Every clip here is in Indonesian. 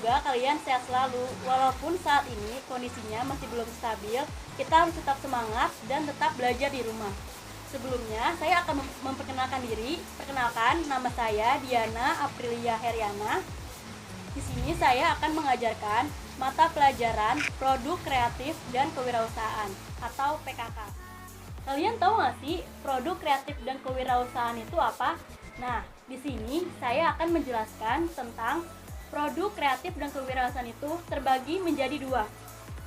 Semoga kalian sehat selalu. Walaupun saat ini kondisinya masih belum stabil, kita harus tetap semangat dan tetap belajar di rumah. Sebelumnya, saya akan memperkenalkan diri. Perkenalkan, nama saya Diana Aprilia Heriana. Di sini saya akan mengajarkan mata pelajaran Produk Kreatif dan Kewirausahaan atau PKK. Kalian tahu nggak sih produk kreatif dan kewirausahaan itu apa? Nah, di sini saya akan menjelaskan tentang produk kreatif dan kewirausahaan itu terbagi menjadi dua.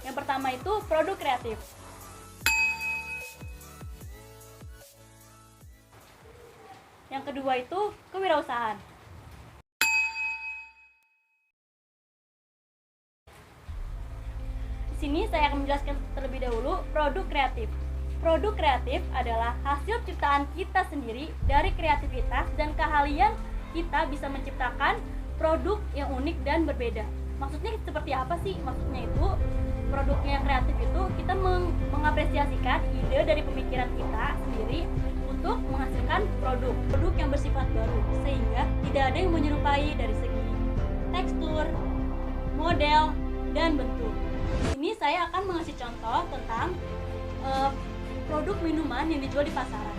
Yang pertama itu produk kreatif. Yang kedua itu kewirausahaan. Di sini saya akan menjelaskan terlebih dahulu produk kreatif. Produk kreatif adalah hasil ciptaan kita sendiri dari kreativitas dan keahlian kita bisa menciptakan produk yang unik dan berbeda. Maksudnya seperti apa sih? Maksudnya itu produknya yang kreatif itu kita mengapresiasikan ide dari pemikiran kita sendiri untuk menghasilkan produk yang bersifat baru, sehingga tidak ada yang menyerupai dari segi tekstur, model, dan bentuk. Ini saya akan mengasih contoh tentang produk minuman yang dijual di pasaran.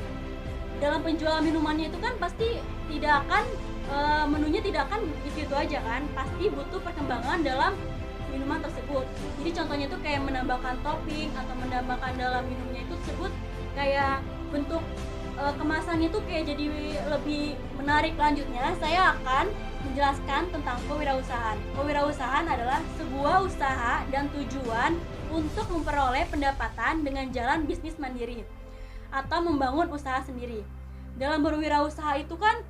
Dalam penjualan minumannya itu kan pasti tidak akan menunya tidak akan itu aja kan, pasti butuh perkembangan dalam minuman tersebut. Jadi contohnya itu kayak menambahkan topping atau menambahkan dalam minumnya itu tersebut kayak bentuk kemasannya itu kayak jadi lebih menarik. Lanjutnya saya akan menjelaskan tentang kewirausahaan. Kewirausahaan adalah sebuah usaha dan tujuan untuk memperoleh pendapatan dengan jalan bisnis mandiri atau membangun usaha sendiri. Dalam berwirausaha itu kan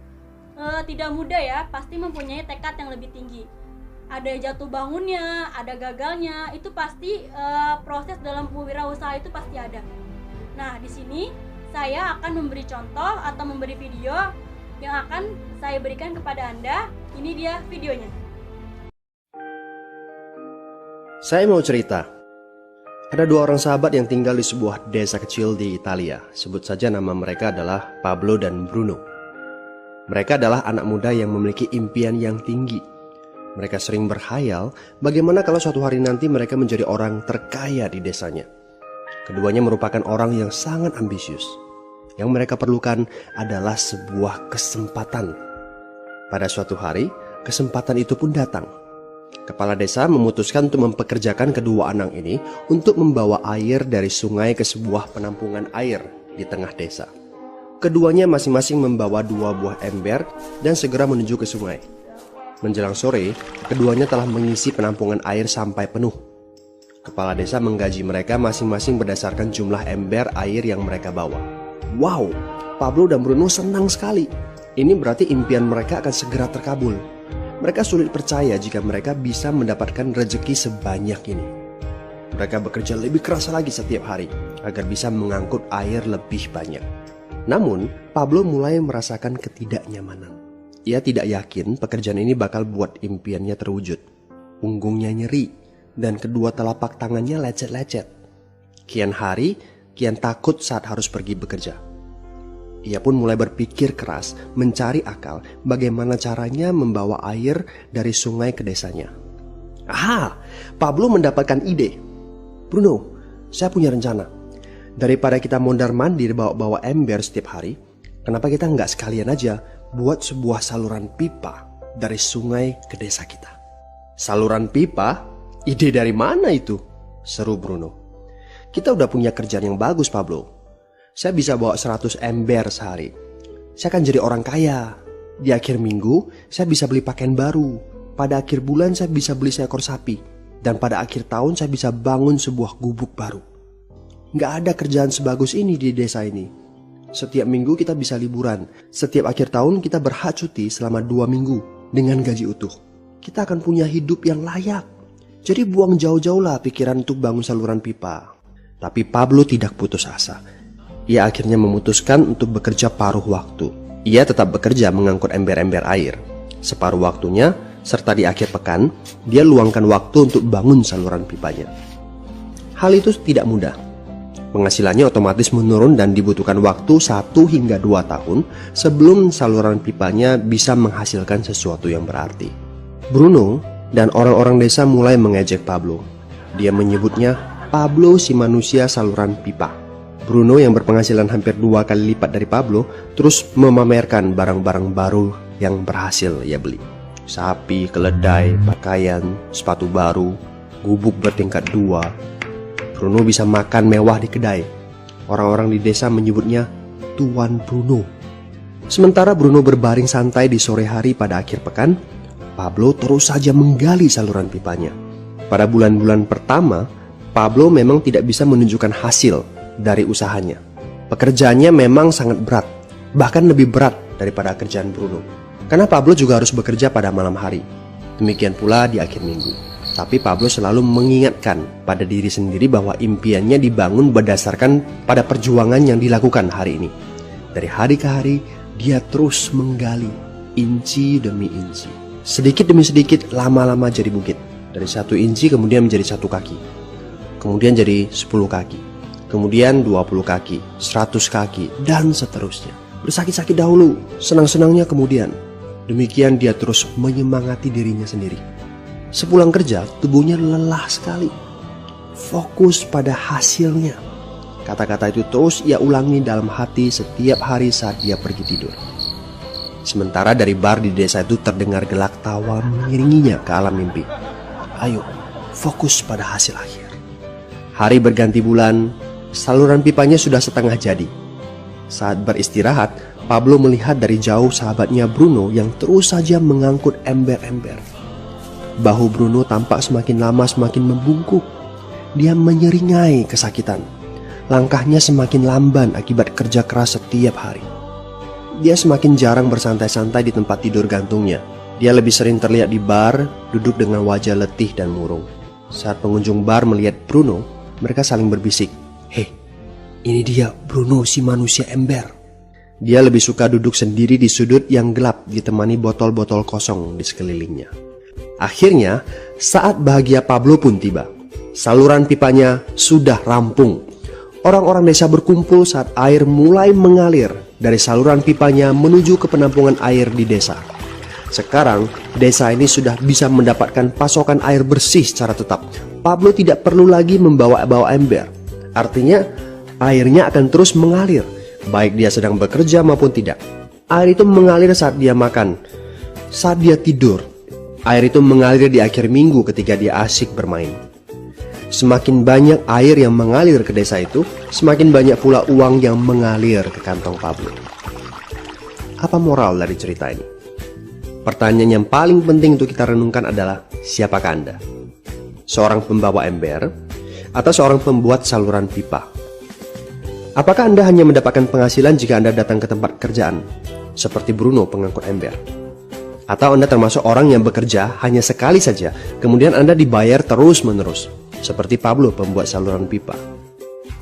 tidak mudah ya, pasti mempunyai tekad yang lebih tinggi. Ada jatuh bangunnya, ada gagalnya, itu pasti proses dalam berwirausaha itu pasti ada. Nah, di sini saya akan memberi contoh atau memberi video yang akan saya berikan kepada Anda. Ini dia videonya. Saya mau cerita. Ada dua orang sahabat yang tinggal di sebuah desa kecil di Italia. Sebut saja nama mereka adalah Pablo dan Bruno. Mereka adalah anak muda yang memiliki impian yang tinggi. Mereka sering berkhayal bagaimana kalau suatu hari nanti mereka menjadi orang terkaya di desanya. Keduanya merupakan orang yang sangat ambisius. Yang mereka perlukan adalah sebuah kesempatan. Pada suatu hari, kesempatan itu pun datang. Kepala desa memutuskan untuk mempekerjakan kedua anak ini untuk membawa air dari sungai ke sebuah penampungan air di tengah desa. Keduanya masing-masing membawa 2 buah ember dan segera menuju ke sungai. Menjelang sore, keduanya telah mengisi penampungan air sampai penuh. Kepala desa menggaji mereka masing-masing berdasarkan jumlah ember air yang mereka bawa. Wow, Pablo dan Bruno senang sekali. Ini berarti impian mereka akan segera terkabul. Mereka sulit percaya jika mereka bisa mendapatkan rezeki sebanyak ini. Mereka bekerja lebih keras lagi setiap hari agar bisa mengangkut air lebih banyak. Namun, Pablo mulai merasakan ketidaknyamanan. Ia tidak yakin pekerjaan ini bakal buat impiannya terwujud. Punggungnya nyeri dan kedua telapak tangannya lecet-lecet. Kian hari, kian takut saat harus pergi bekerja. Ia pun mulai berpikir keras mencari akal bagaimana caranya membawa air dari sungai ke desanya. Aha, Pablo mendapatkan ide. Bruno, saya punya rencana. Daripada kita mondar-mandir bawa-bawa ember setiap hari, kenapa kita nggak sekalian aja buat sebuah saluran pipa dari sungai ke desa kita? Saluran pipa? Ide dari mana itu? Seru Bruno. Kita udah punya kerjaan yang bagus, Pablo. Saya bisa bawa 100 ember sehari. Saya akan jadi orang kaya. Di akhir minggu, saya bisa beli pakaian baru. Pada akhir bulan, saya bisa beli seekor sapi. Dan pada akhir tahun, saya bisa bangun sebuah gubuk baru. Nggak ada kerjaan sebagus ini di desa ini. Setiap minggu kita bisa liburan. Setiap akhir tahun, kita berhak cuti selama 2 minggu dengan gaji utuh. Kita akan punya hidup yang layak. Jadi buang jauh-jauh lah pikiran untuk bangun saluran pipa. Tapi Pablo tidak putus asa. Ia akhirnya memutuskan untuk bekerja paruh waktu. Ia tetap bekerja mengangkut ember-ember air. Separuh waktunya, serta di akhir pekan, dia luangkan waktu untuk bangun saluran pipanya. Hal itu tidak mudah. Penghasilannya otomatis menurun dan dibutuhkan waktu 1 hingga 2 tahun sebelum saluran pipanya bisa menghasilkan sesuatu yang berarti. Bruno dan orang-orang desa mulai mengejek Pablo. Dia menyebutnya Pablo si manusia saluran pipa. Bruno yang berpenghasilan hampir 2 kali lipat dari Pablo terus memamerkan barang-barang baru yang berhasil ia beli. Sapi, keledai, pakaian, sepatu baru, gubuk bertingkat 2. Bruno bisa makan mewah di kedai. Orang-orang di desa menyebutnya Tuan Bruno. Sementara Bruno berbaring santai di sore hari pada akhir pekan, Pablo terus saja menggali saluran pipanya. Pada bulan-bulan pertama, Pablo memang tidak bisa menunjukkan hasil dari usahanya. Pekerjaannya memang sangat berat, bahkan lebih berat daripada kerjaan Bruno. Karena Pablo juga harus bekerja pada malam hari. Demikian pula di akhir minggu. Tapi Pablo selalu mengingatkan pada diri sendiri bahwa impiannya dibangun berdasarkan pada perjuangan yang dilakukan hari ini. Dari hari ke hari, dia terus menggali, inci demi inci. Sedikit demi sedikit, lama-lama jadi bukit. Dari 1 inci kemudian menjadi 1 kaki. Kemudian jadi 10 kaki. Kemudian 20 kaki, 100 kaki, dan seterusnya. Bersakit-sakit dahulu, senang-senangnya kemudian. Demikian dia terus menyemangati dirinya sendiri. Sepulang kerja, tubuhnya lelah sekali. Fokus pada hasilnya. Kata-kata itu terus ia ulangi dalam hati setiap hari saat dia pergi tidur. Sementara dari bar di desa itu terdengar gelak tawa mengiringinya ke alam mimpi. Ayo, fokus pada hasil akhir. Hari berganti bulan, saluran pipanya sudah setengah jadi. Saat beristirahat, Pablo melihat dari jauh sahabatnya Bruno yang terus saja mengangkut ember-ember. Bahu Bruno tampak semakin lama semakin membungkuk. Dia menyeringai kesakitan. Langkahnya semakin lamban akibat kerja keras setiap hari. Dia semakin jarang bersantai-santai di tempat tidur gantungnya. Dia lebih sering terlihat di bar, duduk dengan wajah letih dan murung. Saat pengunjung bar melihat Bruno, mereka saling berbisik. Hei, ini dia Bruno si manusia ember. Dia lebih suka duduk sendiri di sudut yang gelap ditemani botol-botol kosong di sekelilingnya. Akhirnya, saat bahagia Pablo pun tiba. Saluran pipanya sudah rampung. Orang-orang desa berkumpul saat air mulai mengalir dari saluran pipanya menuju ke penampungan air di desa. Sekarang, desa ini sudah bisa mendapatkan pasokan air bersih secara tetap. Pablo tidak perlu lagi membawa ember. Artinya, airnya akan terus mengalir, baik dia sedang bekerja maupun tidak. Air itu mengalir saat dia makan, saat dia tidur. Air itu mengalir di akhir minggu ketika dia asyik bermain. Semakin banyak air yang mengalir ke desa itu, semakin banyak pula uang yang mengalir ke kantong Pablo. Apa moral dari cerita ini? Pertanyaan yang paling penting untuk kita renungkan adalah, siapakah Anda? Seorang pembawa ember atau seorang pembuat saluran pipa? Apakah Anda hanya mendapatkan penghasilan jika Anda datang ke tempat kerjaan, seperti Bruno pengangkut ember? Atau Anda termasuk orang yang bekerja hanya sekali saja, kemudian Anda dibayar terus-menerus, seperti Pablo pembuat saluran pipa?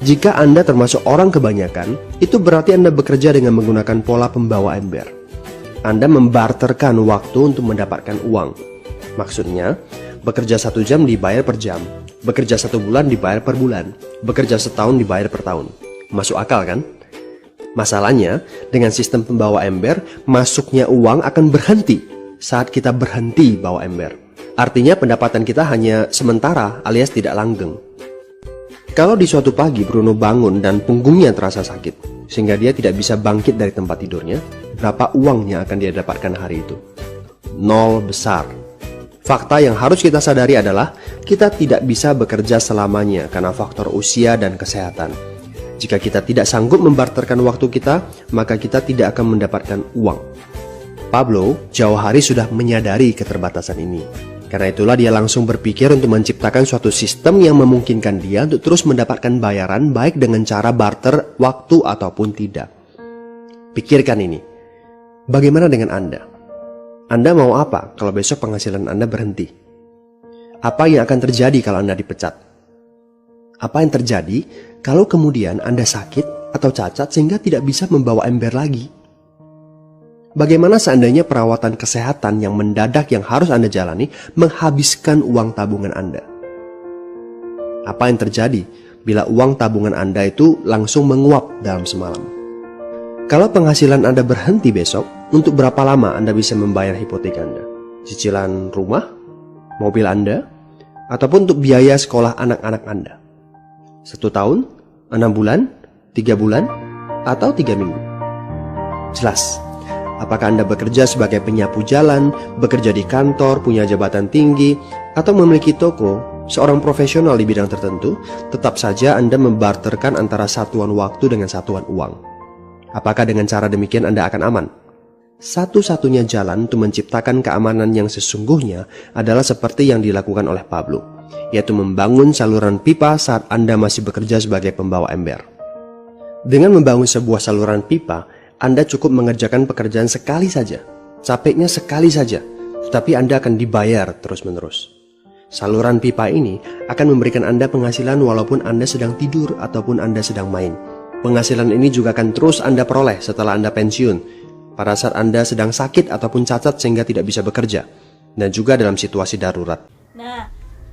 Jika Anda termasuk orang kebanyakan, itu berarti Anda bekerja dengan menggunakan pola pembawa ember. Anda membarterkan waktu untuk mendapatkan uang. Maksudnya, bekerja 1 jam dibayar per jam, bekerja 1 bulan dibayar per bulan, bekerja setahun dibayar per tahun. Masuk akal kan? Masalahnya, dengan sistem pembawa ember, masuknya uang akan berhenti saat kita berhenti bawa ember. Artinya pendapatan kita hanya sementara alias tidak langgeng. Kalau di suatu pagi Bruno bangun dan punggungnya terasa sakit, sehingga dia tidak bisa bangkit dari tempat tidurnya, berapa uang yang akan dia dapatkan hari itu? 0 besar. Fakta yang harus kita sadari adalah kita tidak bisa bekerja selamanya karena faktor usia dan kesehatan. Jika kita tidak sanggup membarterkan waktu kita, maka kita tidak akan mendapatkan uang. Pablo jauh hari sudah menyadari keterbatasan ini. Karena itulah dia langsung berpikir untuk menciptakan suatu sistem yang memungkinkan dia untuk terus mendapatkan bayaran baik dengan cara barter waktu ataupun tidak. Pikirkan ini. Bagaimana dengan Anda? Anda mau apa kalau besok penghasilan Anda berhenti? Apa yang akan terjadi kalau Anda dipecat? Apa yang terjadi kalau kemudian Anda sakit atau cacat sehingga tidak bisa membawa ember lagi? Bagaimana seandainya perawatan kesehatan yang mendadak yang harus Anda jalani menghabiskan uang tabungan Anda? Apa yang terjadi bila uang tabungan Anda itu langsung menguap dalam semalam? Kalau penghasilan Anda berhenti besok, untuk berapa lama Anda bisa membayar hipotek Anda? Cicilan rumah? mobil Anda, ataupun untuk biaya sekolah anak-anak Anda. 1 tahun, 6 bulan, 3 bulan, atau 3 minggu. Jelas, apakah Anda bekerja sebagai penyapu jalan, bekerja di kantor, punya jabatan tinggi, atau memiliki toko, seorang profesional di bidang tertentu, tetap saja Anda membarterkan antara satuan waktu dengan satuan uang. Apakah dengan cara demikian Anda akan aman? Satu-satunya jalan untuk menciptakan keamanan yang sesungguhnya adalah seperti yang dilakukan oleh Pablo, yaitu membangun saluran pipa saat Anda masih bekerja sebagai pembawa ember. Dengan membangun sebuah saluran pipa, Anda cukup mengerjakan pekerjaan sekali saja, capeknya sekali saja, tetapi Anda akan dibayar terus-menerus. Saluran pipa ini akan memberikan Anda penghasilan walaupun Anda sedang tidur ataupun Anda sedang main. Penghasilan ini juga akan terus Anda peroleh setelah Anda pensiun, pada saat Anda sedang sakit ataupun cacat sehingga tidak bisa bekerja, dan juga dalam situasi darurat. Nah,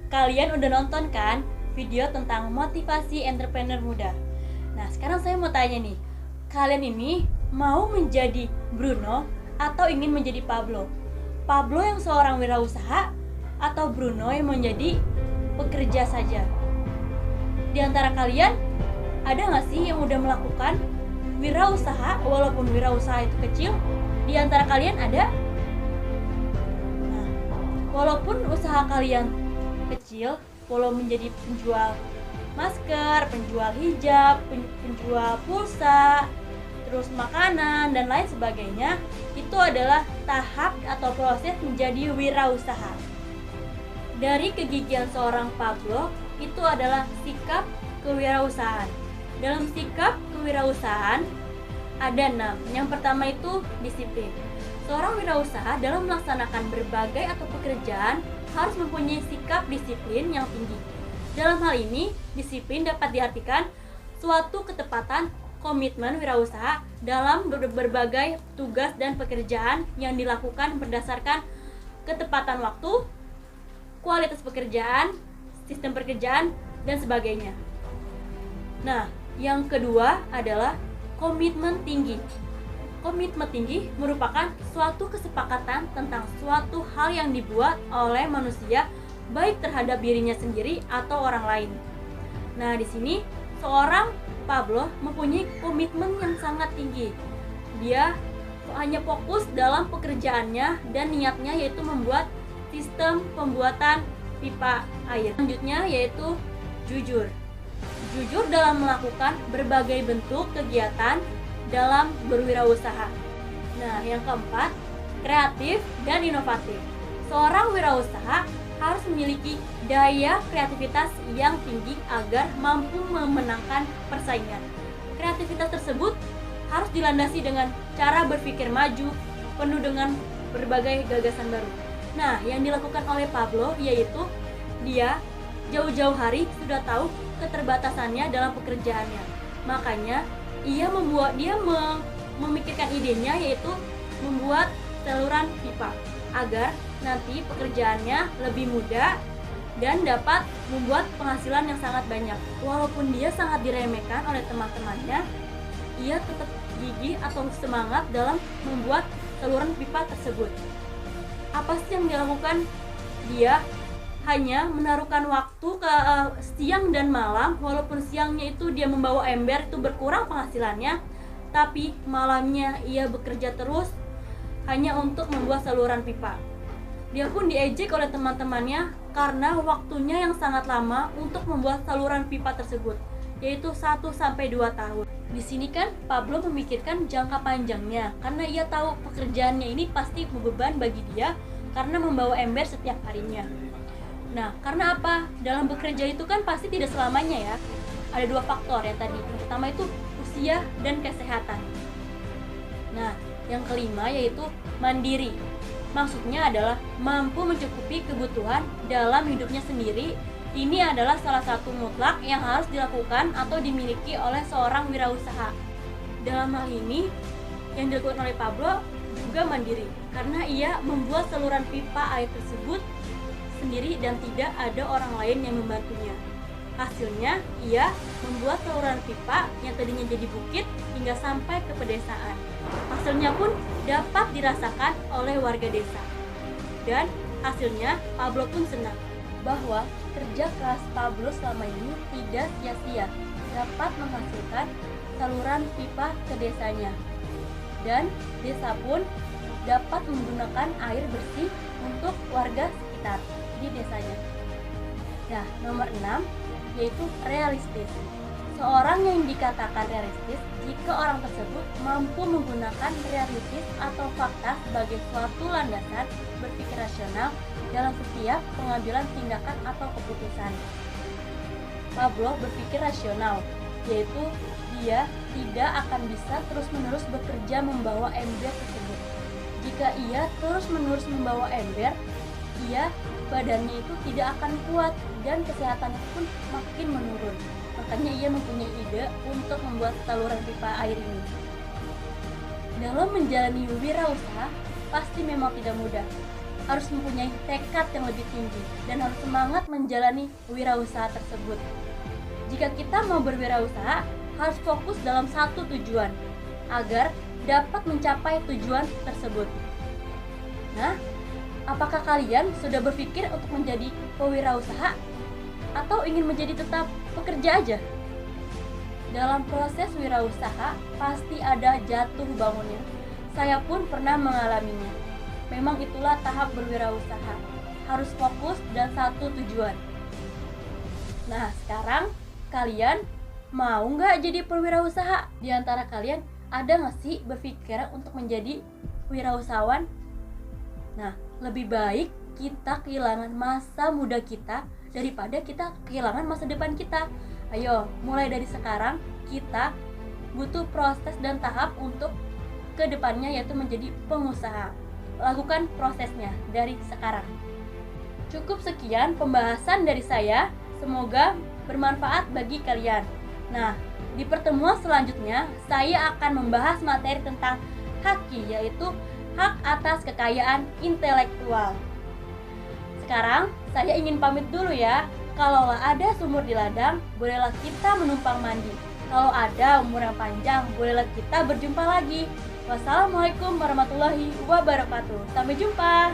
kalian udah nonton kan video tentang motivasi entrepreneur muda? Nah, sekarang saya mau tanya nih, kalian ini mau menjadi Bruno atau ingin menjadi Pablo? Pablo yang seorang wirausaha atau Bruno yang menjadi pekerja saja? Di antara kalian, ada nggak sih yang udah melakukan wirausaha walaupun wirausaha itu kecil? Di antara kalian ada? Nah, walaupun usaha kalian kecil, walau menjadi penjual masker, penjual hijab, penjual pulsa, terus makanan dan lain sebagainya, itu adalah tahap atau proses menjadi wirausaha. Dari kegigihan seorang Pablo, itu adalah sikap kewirausahaan. Dalam sikap kewirausahaan ada 6. Yang pertama itu disiplin. Seorang wirausaha dalam melaksanakan berbagai atau pekerjaan harus mempunyai sikap disiplin yang tinggi. Dalam hal ini, disiplin dapat diartikan suatu ketepatan komitmen wirausaha dalam berbagai tugas dan pekerjaan yang dilakukan berdasarkan ketepatan waktu, kualitas pekerjaan, sistem pekerjaan, dan sebagainya. Nah, yang kedua adalah komitmen tinggi. Komitmen tinggi merupakan suatu kesepakatan tentang suatu hal yang dibuat oleh manusia, baik terhadap dirinya sendiri atau orang lain. Nah, di sini seorang Pablo mempunyai komitmen yang sangat tinggi. Dia hanya fokus dalam pekerjaannya dan niatnya yaitu membuat sistem pembuatan pipa air. Selanjutnya yaitu jujur. Jujur dalam melakukan berbagai bentuk kegiatan dalam berwirausaha. Nah, yang keempat, kreatif dan inovatif. Seorang wirausaha harus memiliki daya kreativitas yang tinggi agar mampu memenangkan persaingan. Kreativitas tersebut harus dilandasi dengan cara berpikir maju, penuh dengan berbagai gagasan baru. Nah, yang dilakukan oleh Pablo yaitu dia jauh-jauh hari sudah tahu keterbatasannya dalam pekerjaannya. Makanya dia memikirkan idenya yaitu membuat saluran pipa agar nanti pekerjaannya lebih mudah dan dapat membuat penghasilan yang sangat banyak. Walaupun dia sangat diremehkan oleh teman-temannya, ia tetap gigih atau semangat dalam membuat saluran pipa tersebut. Apa sih yang dilakukan? Dia hanya menaruhkan waktu ke siang dan malam. Walaupun siangnya itu dia membawa ember, itu berkurang penghasilannya, tapi malamnya ia bekerja terus hanya untuk membuat saluran pipa. Dia pun diejek oleh teman-temannya karena waktunya yang sangat lama untuk membuat saluran pipa tersebut, yaitu 1-2 tahun. Di sini kan Pablo memikirkan jangka panjangnya karena ia tahu pekerjaannya ini pasti beban bagi dia karena membawa ember setiap harinya. Nah, karena apa? Dalam bekerja itu kan pasti tidak selamanya ya. Ada 2 faktor ya tadi. Yang pertama itu usia dan kesehatan. Nah, yang kelima yaitu mandiri. Maksudnya adalah mampu mencukupi kebutuhan dalam hidupnya sendiri. Ini adalah salah satu mutlak yang harus dilakukan atau dimiliki oleh seorang wirausaha. Dalam hal ini, yang dilakukan oleh Pablo juga mandiri karena ia membuat saluran pipa air tersebut sendiri dan tidak ada orang lain yang membantunya. Hasilnya, ia membuat saluran pipa yang tadinya jadi bukit hingga sampai ke pedesaan. Hasilnya pun dapat dirasakan oleh warga desa. Dan Hasilnya, Pablo pun senang bahwa kerja keras Pablo selama ini tidak sia-sia, dapat menghasilkan saluran pipa ke desanya. Dan desa pun dapat menggunakan air bersih untuk warga sekitar di desanya. Nah, nomor 6 yaitu realistis. Seorang yang dikatakan realistis jika orang tersebut mampu menggunakan realistis atau fakta sebagai suatu landasan berpikir rasional dalam setiap pengambilan tindakan atau keputusan. Pablo berpikir rasional, yaitu dia tidak akan bisa terus-menerus bekerja membawa ember tersebut. Jika ia terus-menerus membawa ember, badannya itu tidak akan kuat dan kesehatannya pun makin menurun. Makanya ia mempunyai ide untuk membuat saluran pipa air ini. Dalam menjalani wirausaha pasti memang tidak mudah. Harus mempunyai tekad yang lebih tinggi dan harus semangat menjalani wirausaha tersebut. Jika kita mau berwirausaha, harus fokus dalam satu tujuan agar dapat mencapai tujuan tersebut. Nah, apakah kalian sudah berpikir untuk menjadi pewirausaha atau ingin menjadi tetap pekerja aja? Dalam proses wirausaha pasti ada jatuh bangunnya. Saya pun pernah mengalaminya. Memang itulah tahap berwirausaha. Harus fokus dan satu tujuan. Nah, sekarang kalian mau nggak jadi pewirausaha? Di antara kalian ada nggak sih berpikiran untuk menjadi wirausahawan? Nah, lebih baik kita kehilangan masa muda kita daripada kita kehilangan masa depan kita. Ayo, mulai dari sekarang kita butuh proses dan tahap untuk kedepannya, yaitu menjadi pengusaha. Lakukan prosesnya dari sekarang. Cukup sekian pembahasan dari saya. Semoga bermanfaat bagi kalian. Nah, di pertemuan selanjutnya saya akan membahas materi tentang haki, yaitu hak atas kekayaan intelektual. Sekarang saya ingin pamit dulu ya. Kalaulah ada sumur di ladang, bolehlah kita menumpang mandi. Kalau ada umur yang panjang, bolehlah kita berjumpa lagi. Wassalamualaikum warahmatullahi wabarakatuh. Sampai jumpa.